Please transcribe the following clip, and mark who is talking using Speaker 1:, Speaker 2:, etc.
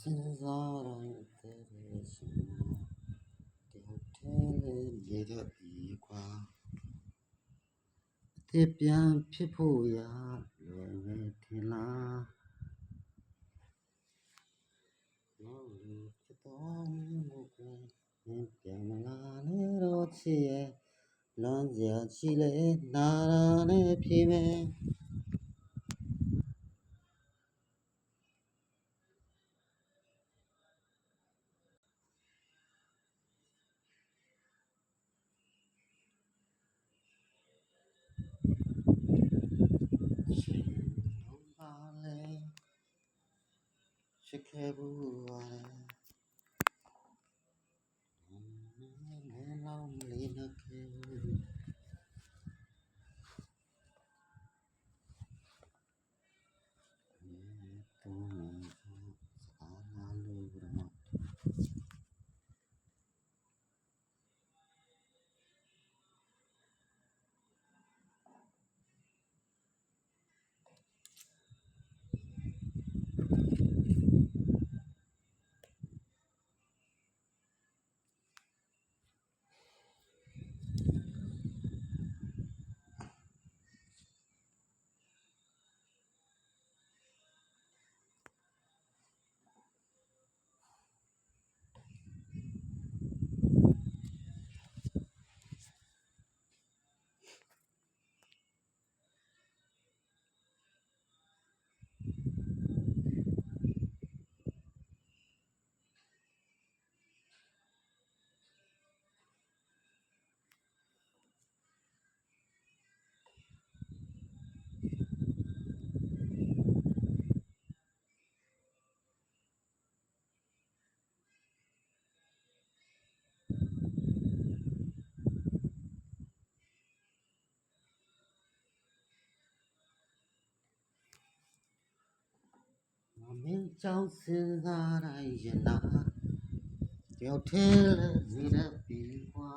Speaker 1: စဉ်းစားတိုင်းတဲ့ရှင်တယောက်တည်းလေးနေတတ်ပြီကွာအစ်ပြန်ဖြစ်ဖို့ရလွယ်မယ်ထင်လားနောက်လူဖြစ်တော်မူမှုကပြန်မလာနဲ့တော့ချစ်ရဲ့လွန်စရာရှိလေနာရာနဲ့ဖြေမယ်ရှိခဲ့ဘူးပါလေလောင်းလေးနှခဲမင်းကြောင့်စဉ်းစားတိုင်းရင်နာတယောက်တည်းလေးနေတတ်ပြီကွာ